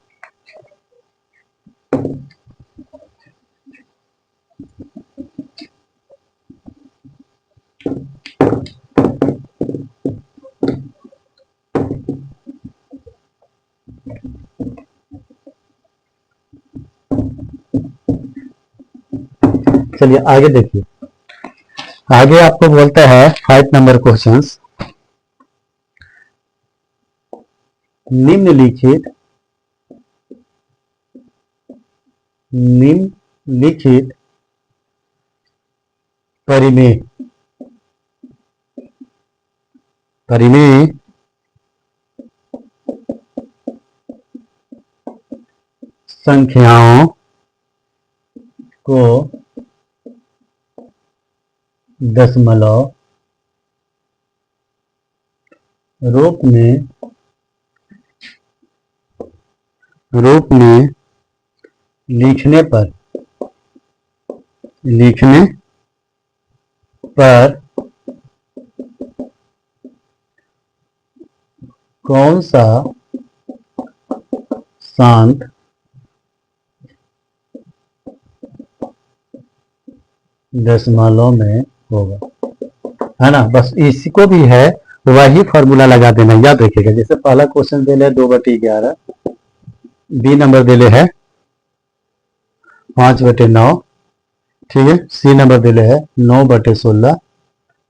Speaker 1: चलिए आगे देखिए, आगे आपको बोलता है 5 नंबर क्वेश्चन, निम्नलिखित निम्नलिखित परिमेय परिमेय संख्याओं को दशमलव रूप में लिखने पर कौन सा शांत दशमलव में होगा, है ना। बस इसको भी है वही फॉर्मूला लगा देना, याद रखिएगा। जैसे पहला क्वेश्चन दे ले 2/11, बी नंबर दे ले है 5/9, ठीक है। सी नंबर दे ले है 9/16,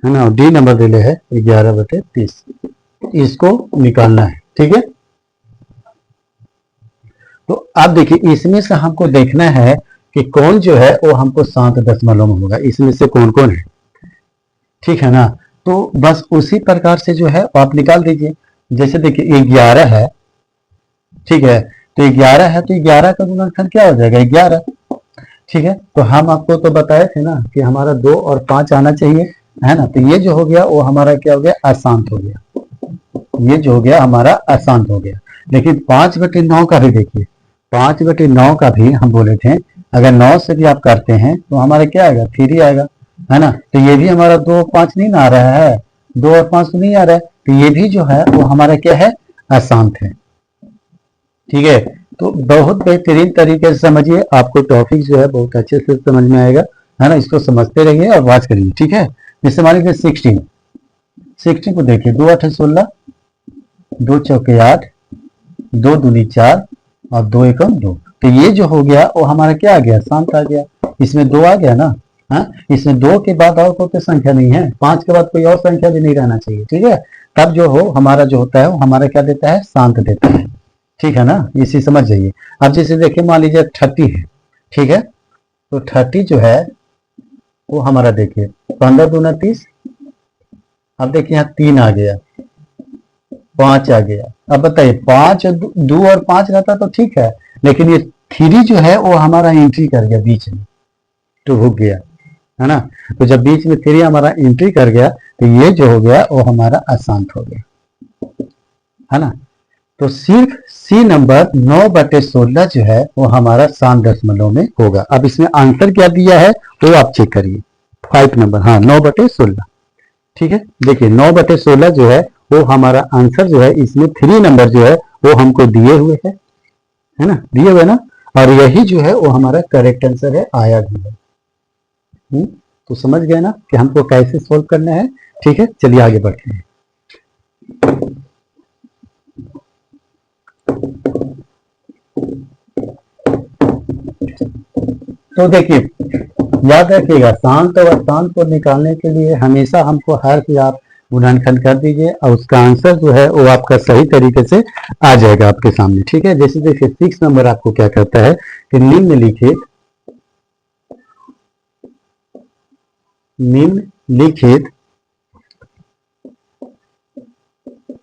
Speaker 1: है ना। डी नंबर दे ले है 11/30। इसको निकालना है, ठीक है। तो अब देखिए, इसमें से हमको देखना है कि कौन जो है वो हमको शांत दशमलव में होगा, इसमें से कौन कौन है, ठीक है ना। तो बस उसी प्रकार से जो है आप निकाल दीजिए। जैसे देखिए 11 है, ठीक है। तो 11 है तो 11 का गुणनखंड क्या हो जाएगा, 11, ठीक है। तो हम आपको तो बताए थे ना कि हमारा 2 और 5 आना चाहिए, है ना। तो ये जो हो गया वो हमारा क्या हो गया, अशांत हो गया। ये जो हो गया हमारा अशांत हो गया। लेकिन 5/9 का भी देखिए, 5/9 का भी हम बोले थे अगर 9 से भी आप करते हैं तो हमारा क्या आएगा, 3 आएगा, है ना। तो ये भी हमारा 2 और 5 नहीं ना आ रहा है, 2 और 5 तो नहीं आ रहा है। तो ये भी जो है वो हमारा क्या है, अशांत है, ठीक है। तो बहुत बेहतरीन तरीके से समझिए, आपको टॉपिक जो है बहुत अच्छे से समझ में आएगा, है ना। इसको समझते रहिए और वाच करिए, ठीक है। जैसे मान लीजिए 16 को देखिए, 2 8 16, 2 चौके 8, 2 दूनी 4 और 2 एकम 2। तो ये जो हो गया वो हमारा क्या आ गया, शांत आ गया। इसमें 2 आ गया ना, हाँ। इसमें 2 के बाद और कोई संख्या नहीं है, 5 के बाद कोई और संख्या भी नहीं रहना चाहिए, ठीक है। तब जो हो हमारा जो होता है वो हमारा क्या देता है, शांत देता है, ठीक है ना। इसी समझ जाइए। अब जैसे देखिए मान लीजिए 30 है, ठीक है। तो 30 जो है वो हमारा देखिए 15 दूना 30। अब देखिए यहाँ 3 आ गया, 5 आ गया। अब बताइए 5 2 और 5 रहता तो ठीक है, लेकिन ये 3 जो है वो हमारा एंट्री कर गया बीच में, तो रुक गया, है ना। तो जब बीच में 3 हमारा एंट्री कर गया तो ये जो हो गया वो हमारा अशांत हो गया, है ना। तो सिर्फ सी नंबर 9/16 जो है वो हमारा शांत दशमलव में होगा। अब इसमें आंसर क्या दिया है वो आप चेक करिए, 5 नंबर, हाँ 9/16, ठीक है। देखिए 9/16 जो है वो हमारा आंसर जो है, इसमें 3 नंबर जो है वो हमको दिए हुए है ना, दिए हुए ना। और यही जो है वो हमारा करेक्ट आंसर है, आया भी है। तो समझ गए ना कि हमको कैसे सोल्व करना है, ठीक है। चलिए आगे बढ़ते हैं। तो देखिए याद रखिएगा, शांत और अशांत को निकालने के लिए हमेशा हमको हर से आप गुणनखंड कर दीजिए और उसका आंसर जो है वो आपका सही तरीके से आ जाएगा आपके सामने, ठीक है। जैसे देखिए 6 नंबर आपको क्या कहता है कि निम्नलिखित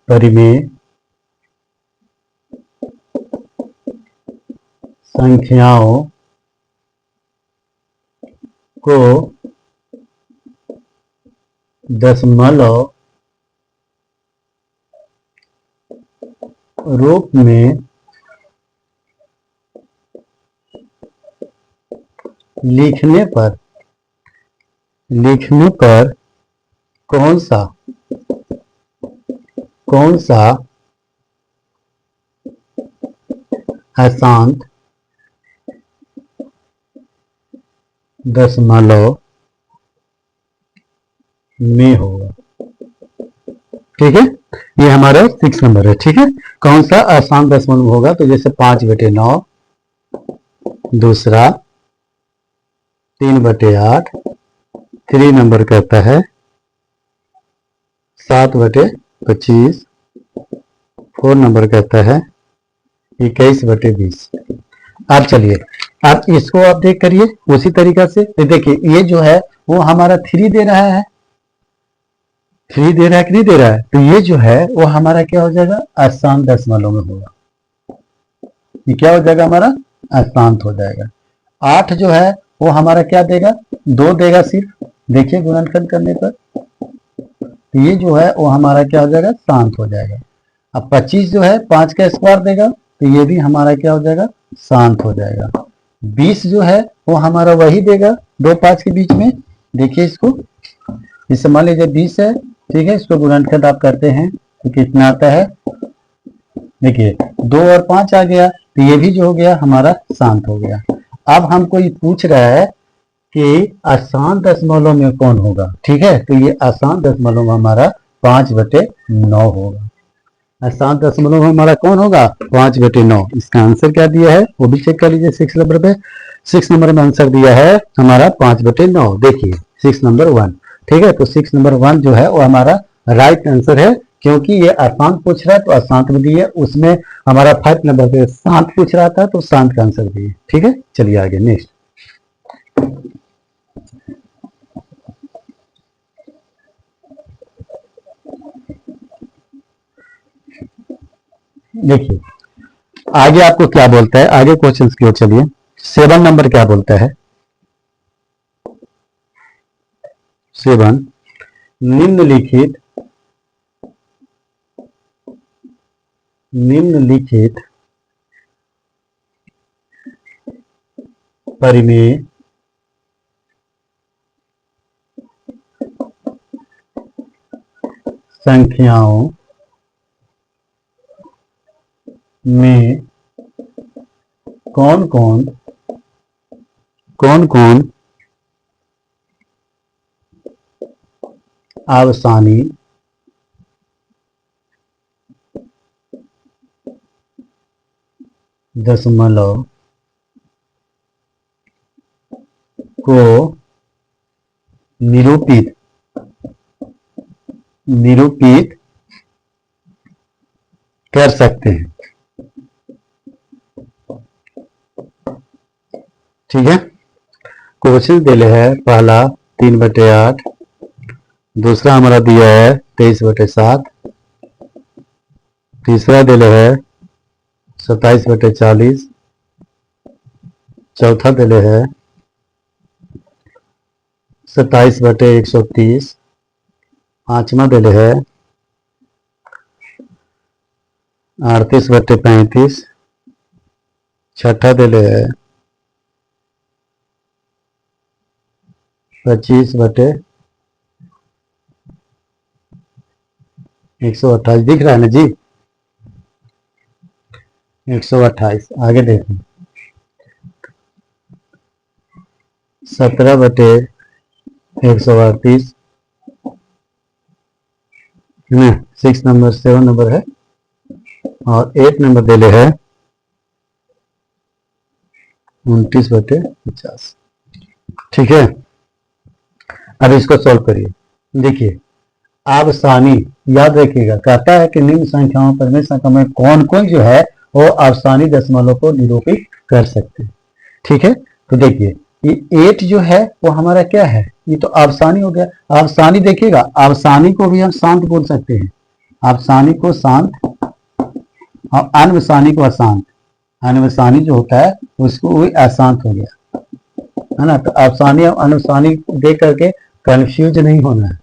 Speaker 1: परिमेय संख्याओं को दशमलव रूप में लिखने पर कौन सा अशांत दशमलव में होगा। ठीक है, ये हमारा 6 नंबर है। ठीक है, कौन सा अशांत दशमलव होगा? तो जैसे 5/9, दूसरा 3/8, 3 नंबर कहता है 7/25, 4 नंबर कहता है 21/20। अब चलिए, आप इसको अपडेट करिए उसी तरीका से। तो देखिए ये जो है वो हमारा 3 दे रहा है, 3 दे रहा है कि नहीं दे रहा है? तो ये जो है वो हमारा क्या हो जाएगा? अशांत दशमलव में होगा। ये क्या हो जाएगा? हमारा अशांत हो जाएगा। 8 जो है वो हमारा क्या देगा? 2 देगा सिर्फ। देखिए गुणनखंड करने पर तो ये जो है वो हमारा क्या हो जाएगा? शांत हो जाएगा। अब 25 जो है 5 का स्क्वायर देगा तो ये भी हमारा क्या हो जाएगा? शांत हो जाएगा। 20 जो है वो हमारा वही देगा 2 5 के बीच में। देखिए इसको, इसे मान लीजिए 20 है, ठीक है, इसको गुणनखंड आप करते हैं तो कितना आता है? देखिए 2 और 5 आ गया तो ये भी जो हो गया हमारा शांत हो गया। अब हमको ये पूछ रहा है कि अशांत दशमलव में कौन होगा। ठीक है, तो ये अशांत दशमलव में हमारा 5/9 होगा। अशांत दशमलव में हमारा कौन होगा? 5/9। इसका आंसर क्या दिया है वो भी चेक कर लीजिए। 6 नंबर पे, 6 नंबर में आंसर दिया है हमारा 5/9। देखिए 6 नंबर 1। ठीक है, तो 6 नंबर 1 जो है वो हमारा राइट आंसर है, क्योंकि ये अशांत पूछ रहा है तो अशांत में दिए, उसमें हमारा 5 नंबर पे शांत पूछ रहा था तो शांत का आंसर दिए। ठीक है, चलिए आगे नेक्स्ट। देखिए आगे आपको क्या बोलता है, आगे क्वेश्चन की ओर चलिए। 7 नंबर क्या बोलता है? 7, निम्नलिखित परिमेय संख्याओं में कौन कौन आवसानी दशमलव को निरूपित कर सकते हैं। ठीक है, क्वेश्चन दिले है पहला 3/8, दूसरा हमारा दिया है 23/7, तीसरा दिले है 27/40, चौथा दिले है 27/130, पांचवा दिले है 38/35, छठा दिले है 25/128। दिख रहा है ना जी? 128। आगे देखें 17/138 है ना। 6 नंबर 7 नंबर है और 8 नंबर दिले है 29/50। ठीक है, अब इसको सॉल्व करिए। देखिए आवसानी याद रखिएगा, कहता है कि निम्न संख्याओं पर संख्या में कौन कौन जो है वो आवसानी दशमलव को निरूपित कर सकते हैं। ठीक है, तो देखिए ये 8 जो है वो हमारा क्या है? ये तो आवसानी हो गया। आवसानी देखिएगा, आवसानी को भी हम शांत बोल सकते हैं। आवसानी को शांत और अनवसानी को अशांत। अनवसानी जो होता है उसको वही अशांत हो गया है। ना, तो आवसानी और अनवसानी देख करके कंफ्यूज नहीं होना है।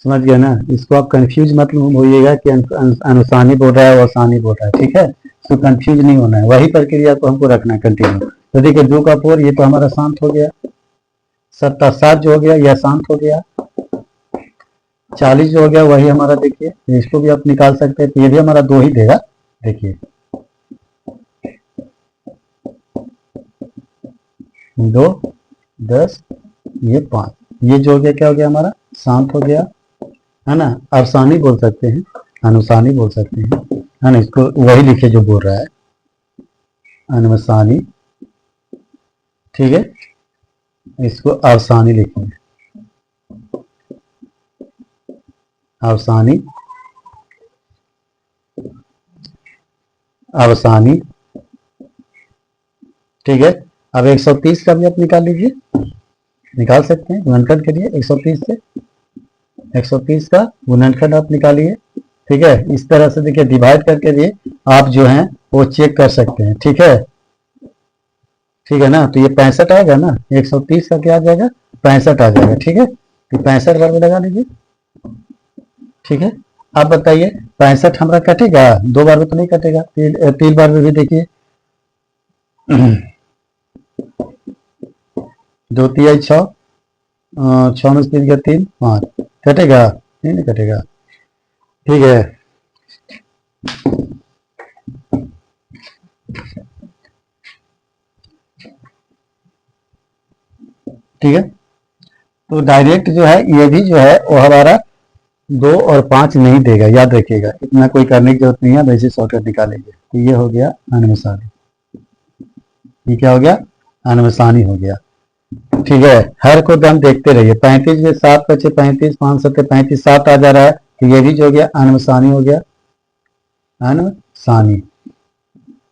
Speaker 1: समझ गया ना। इसको आप कंफ्यूज मत होइएगा कि अनुसानी बोल रहा है वो आसानी बोल रहा है, ठीक है। इसको कंफ्यूज नहीं होना है, वही प्रक्रिया को हमको रखना है कंटिन्यू। तो देखिए 2 का 4 ये तो हमारा शांत हो गया, 7 जो हो गया यह शांत हो गया, 40 जो हो गया वही हमारा, देखिए इसको भी आप निकाल सकते हैं, तो ये भी हमारा 2 ही देगा। देखिए 2 10 ये 5, ये जो हो गया क्या हो गया हमारा, शांत हो गया, है ना। अरसानी बोल सकते हैं, अनुसानी बोल सकते हैं, है ना। इसको वही लिखे जो बोल रहा है, अनुसानी, ठीक है। इसको अरसानी लिखेंगे, अरसानी, अवसानी, ठीक है। अब 130 का भी आप निकाल लीजिए, निकाल सकते हैं गुणनखंड के लिए 130 से, 130 का गुणनखंड आप निकालिए, ठीक है। इस तरह से देखिए डिवाइड करके भी आप जो है वो चेक कर सकते हैं, ठीक है, ठीक है ना। तो ये 65 आएगा ना, 130 का क्या आ जाएगा, 65 आ जाएगा, ठीक है। तो 65 बार में लगा लीजिए, ठीक है। अब बताइए 65 हमारा कटेगा, 2 बार में तो नहीं कटेगा, 3 बार में भी देखिए 2 तिहाई 6, 6 में 3 का 3 5, कटेगा नहीं कटेगा, ठीक है। ठीक है, तो डायरेक्ट जो है ये भी जो है वो हमारा 2 और 5 नहीं देगा, याद रखिएगा, इतना कोई करने की जरूरत नहीं है, वैसे शॉर्टकट निकालेंगे। तो ये हो गया अनुसानी, ये क्या हो गया, अनुसानी हो गया, ठीक है। हर को दम देखते रहिए, 35 में 7 बचे, 35 5 7 35, 7 आ जा रहा है, तो ये भी जो हो गया अनुसानी हो गया, अनुसानी,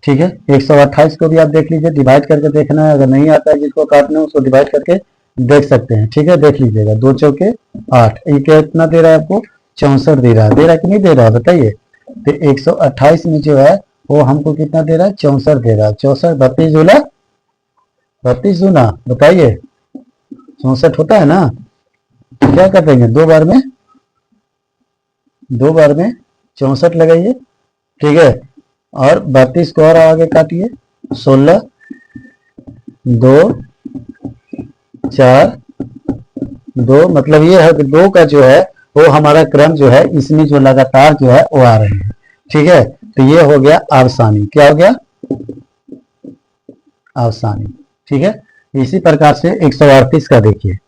Speaker 1: ठीक है। 128 को भी आप देख लीजिए, डिवाइड करके देखना है, अगर नहीं आता है जिसको काटना है उसको डिवाइड करके देख सकते हैं, ठीक है। देख लीजिएगा 2 चौके 8, ये कितना दे रहा है आपको, 64 दे रहा है, कि नहीं दे रहा है बताइए। तो 128 में जो है वो हमको कितना दे रहा है, 64 दे रहा है, 64 32 दूना, 32 दूना बताइए 64 होता है ना। क्या कर देंगे, 2 बार में 64 लगाइए, ठीक है। और 32 को और आगे काटिए, 16 2 4 2, मतलब ये है कि 2 का जो है वो हमारा क्रम जो है इसमें जो लगातार जो है वो आ रहे हैं, ठीक है। तो ये हो गया अवसानी, क्या हो गया, अवसानी, ठीक है। इसी प्रकार से 138 का देखिए,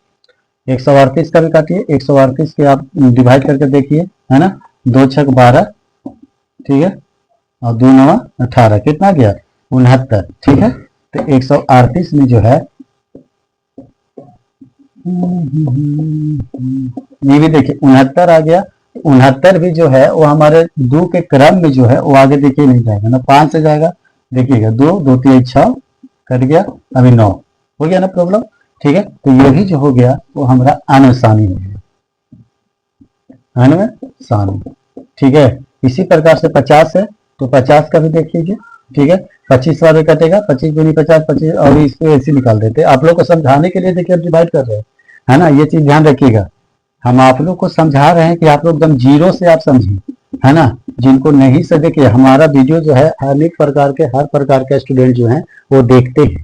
Speaker 1: 138 का भी काटिए, 138 के आप डिवाइड करके देखिए, है ना। 2 छक 12, ठीक है, और 2 9 18, कितना गया 69, ठीक है। तो 138 में जो है ये भी देखिए 69 आ गया, 69 भी जो है वो हमारे 2 के क्रम में जो है वो आगे देखिए नहीं जाएगा ना, 5 से जाएगा, देखिएगा 2 2 3 6 कट गया, अभी 9 हो गया ना प्रॉब्लम, ठीक है। तो ये भी जो हो गया वो हमारा अनुसानी हो गया, अनुसानी, ठीक है। इसी प्रकार से 50 है, तो 50 का भी देख लीजिए, ठीक है। 25 वाले कटेगा, 25 दूनी 50, 25, और इसको ऐसे निकाल देते हैं, आप लोग को समझाने के लिए देखिए डिवाइड कर रहे हैं, है ना। ये चीज ध्यान रखिएगा, हम आप लोग को समझा रहे हैं कि आप लोग एकदम जीरो से आप समझें, है ना। जिनको नहीं से देखिए हमारा वीडियो जो है अनेक प्रकार के, हर प्रकार के स्टूडेंट जो हैं वो देखते हैं,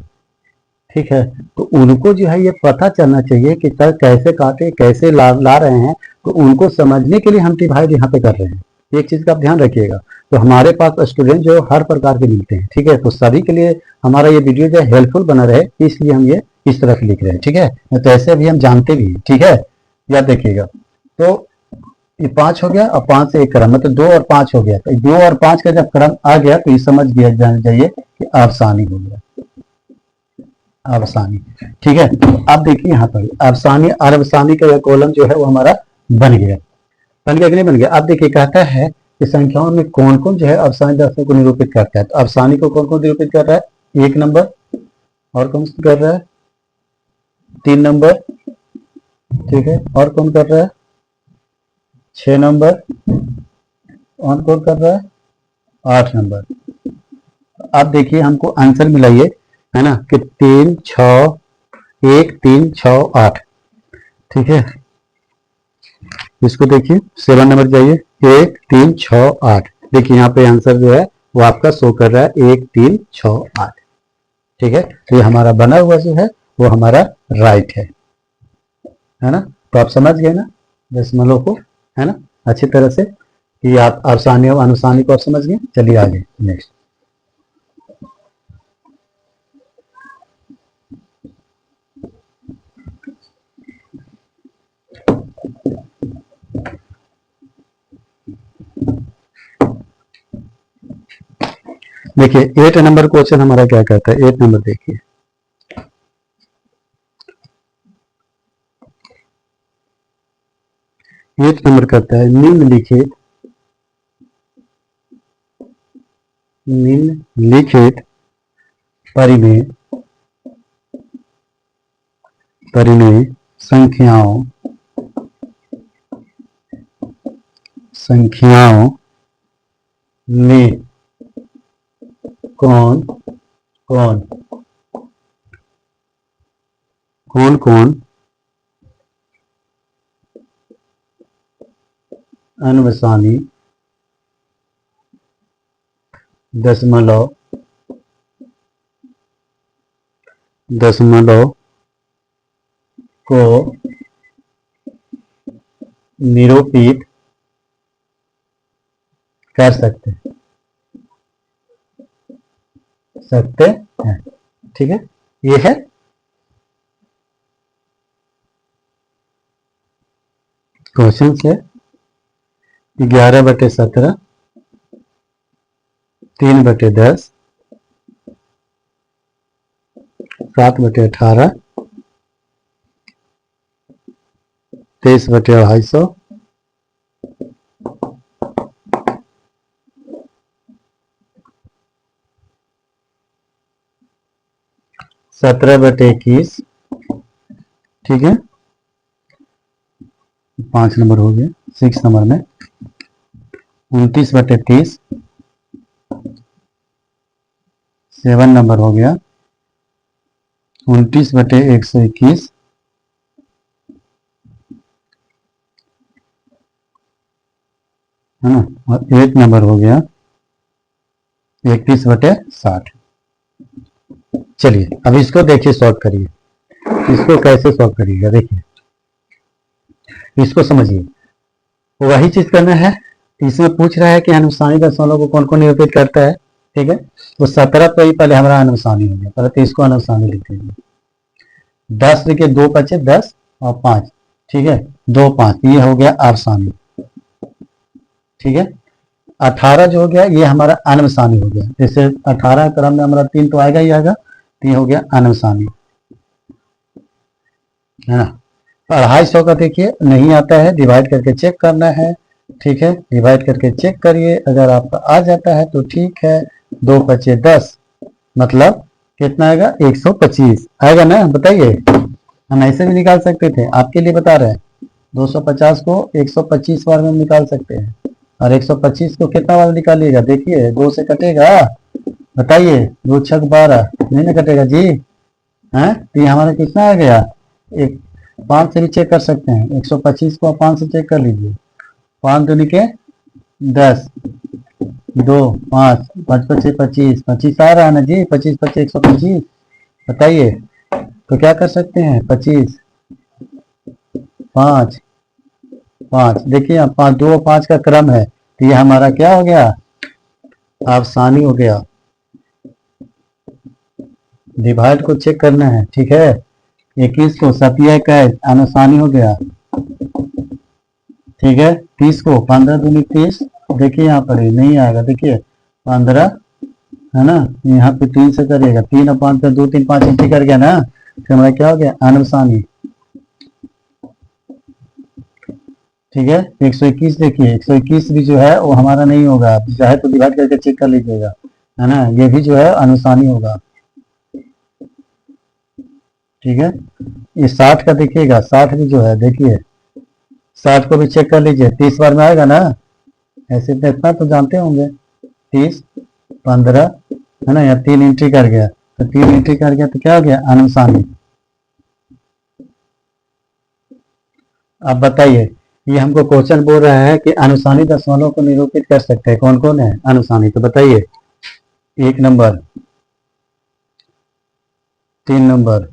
Speaker 1: ठीक है। तो उनको जो है ये पता चलना चाहिए कि सर कैसे काटे, कैसे ला रहे हैं, तो उनको समझने के लिए हम डिवाइड यहाँ पे कर रहे हैं, एक चीज का आप ध्यान रखिएगा। तो हमारे पास स्टूडेंट जो हर प्रकार के मिलते हैं, ठीक है। तो सभी के लिए हमारा ये वीडियो जो है हेल्पफुल बना रहे, इसलिए हम ये इस तरह से लिख रहे हैं, ठीक है। तो ऐसे भी हम जानते भी हैं, ठीक है, याद देखिएगा। तो ये 5 हो गया, और 5 से एक क्रम, मतलब 2 और 5 हो गया, तो 2 और 5 का जब क्रम आ गया तो ये समझ गया जाना चाहिए कि अवसानी हो गया, अवसानी, ठीक है। तो अब देखिए यहाँ पर अवसानी और अवसानी का कॉलम जो है वो हमारा बन गया, बन गया कि नहीं बन गया। अब देखिए कहता है कि संख्याओं में कौन कौन जो है अवसानी दशा को निरूपित करता है, तो अवसानी को कौन कौन निरूपित कर रहा है, 1 नंबर, और कौन कर रहा है 3 नंबर, ठीक है, और कौन कर रहा है 6 नंबर, और कौन कर रहा है 8 नंबर। अब देखिए हमको आंसर मिलाइए, है ना, कि 3 6 1 3 6 8, ठीक है। इसको देखिए 7 नंबर जाइए, 1 3 6 8। देखिए यहाँ पे आंसर जो है वो आपका शो कर रहा है 1 3 6 8। ठीक है, तो ये हमारा बना हुआ जो है वो हमारा राइट है ना। तो आप समझ गए ना दशमलव को, है ना, अच्छी तरह से कि आप आसानी और अनुसानी को आप समझ गए। चलिए आगे नेक्स्ट। देखिए 8 नंबर क्वेश्चन हमारा क्या कहता है। 8 नंबर देखिए, एट नंबर करता है निम्नलिखित परिमेय संख्याओं में कौन कौन अनुसानी दशमलव को निरूपित कर सकते हैं। ठीक है, ये है क्वेश्चन है 11/17, 3/10, 7/18, 23/250, 17/21। ठीक है, 5 नंबर हो गया। 6 नंबर में 29/30, 7 नंबर हो गया 29/121, है ना, और 8 नंबर हो गया 31/60। चलिए अब इसको देखिए, सॉल्व करिए। इसको कैसे सॉल्व करिएगा, देखिए इसको समझिए। वही चीज करना है, इसमें पूछ रहा है कि अनुसानी दशमलव को कौन कौन निरूपित करता है। ठीक है, तो 17 तो ही पहले हमारा अनुसानी हो गया, पहले तो इसको अनुसानी लिख देंगे। 10 देखिए 2 बचे 10 और 5, ठीक है 2 5, ये हो गया आसानी। ठीक है, 18 जो हो गया ये हमारा अनुसानी हो गया। जैसे 18 क्रम में हमारा 3 तो आएगा ही आएगा, तो ये हो गया अनुसानी, है ना। 250 का देखिए नहीं आता है, डिवाइड करके चेक करना है। ठीक है, डिवाइड करके चेक करिए, अगर आपका आ जाता है तो ठीक है। 2 बचे 10, मतलब कितना आएगा 125 आएगा ना, बताइए। हम ऐसे भी निकाल सकते थे, आपके लिए बता रहे हैं। 250 को 125 बार में निकाल सकते हैं, और 125 को कितना बार निकालिएगा, देखिए 2 से कटेगा, बताइए 2 छक 12, नहीं ना कटेगा जी, है। तो ये हमारा कितना आ गया, एक 5 से भी चेक कर सकते हैं। 125 को आप 5 से चेक कर लीजिए, 5 दूनी के 10, 2 5 5 25 25 25 आ रहा है ना जी, 25 25 125, बताइए। तो क्या कर सकते हैं, 25 5 5, देखिए 5 2 और 5 का क्रम है, तो ये हमारा क्या हो गया, आसानी हो गया। डिवाइड को चेक करना है, ठीक है। 21 को 7 का आसानी हो गया, ठीक है। 30 को 15 दूनी 30, देखिए यहाँ पर नहीं आएगा, देखिए 15, है ना, यहाँ पे 3 से करिएगा, 3 और 5 पे 2 3 5 एंट्री कर गया ना, तो हमारा क्या हो गया, अनुसानी। ठीक है, 121 देखिए 121 भी जो है वो हमारा नहीं होगा, आप चाहे तो डिवाइड करके चेक कर लीजिएगा, है ना, ये भी जो है अनुसानी होगा। ठीक है, ये 60 का देखिएगा, 60 भी जो है देखिए, 60 को भी चेक कर लीजिए, 30 बार में आएगा ना, ऐसे तो इतना तो जानते होंगे, 30 15, है ना, या 3 एंट्री कर गया, तो 3 एंट्री कर गया तो क्या हो गया, अनुसानी। अब बताइए ये हमको क्वेश्चन बोल रहा है कि अनुसानी दशमलव को निरूपित कर सकते हैं, कौन कौन है अनुसानी, तो बताइए। 1 नंबर, 3 नंबर,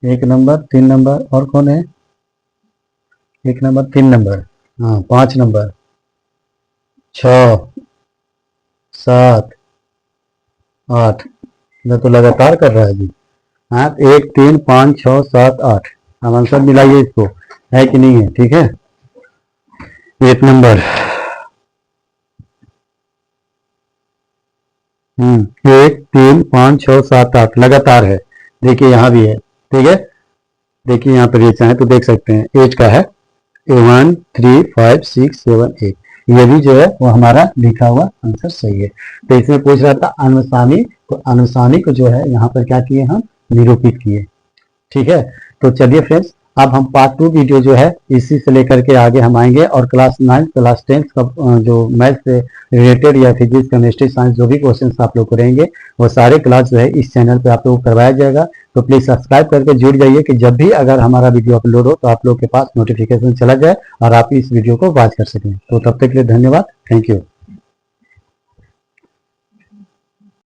Speaker 1: 1 नंबर, 3 नंबर, और कौन है? 1 नंबर, 3 नंबर, हाँ 5 नंबर, 6, 7, 8। तो लगातार कर रहा है जी। हाँ 1, 3, 5, 6, 7, 8। अब आंसर मिलाइए इसको, है कि नहीं है? ठीक है, 1 नंबर, 1, 3, 5, 6, 7, 8 लगातार है। देखिए यहाँ भी है, ठीक है। देखिए यहाँ पर ये चाहे तो देख सकते हैं, एज का है 1, 3, 5, 6, 7, 8। ये भी जो है वो हमारा लिखा हुआ आंसर सही है। तो इसमें पूछ रहा था अनुसानी, तो अनुसानी को जो है यहाँ पर क्या किए हम, निरूपित किए। ठीक है, तो चलिए फ्रेंड्स, अब हम पार्ट 2 वीडियो जो है इसी से लेकर के आगे हम आएंगे, और क्लास 9 क्लास 10 का जो मैथ से रिलेटेड या फिजिक्स केमिस्ट्री साइंस जो भी क्वेश्चंस आप लोग को रहेंगे वो सारे क्लास जो है इस चैनल पे आप लोग को करवाया जाएगा। तो प्लीज सब्सक्राइब करके जुड़ जाइए कि जब भी अगर हमारा वीडियो अपलोड हो तो आप लोग के पास नोटिफिकेशन चला जाए और आप इस वीडियो को वॉच कर सकें। तो तब तक के लिए धन्यवाद, थैंक यू।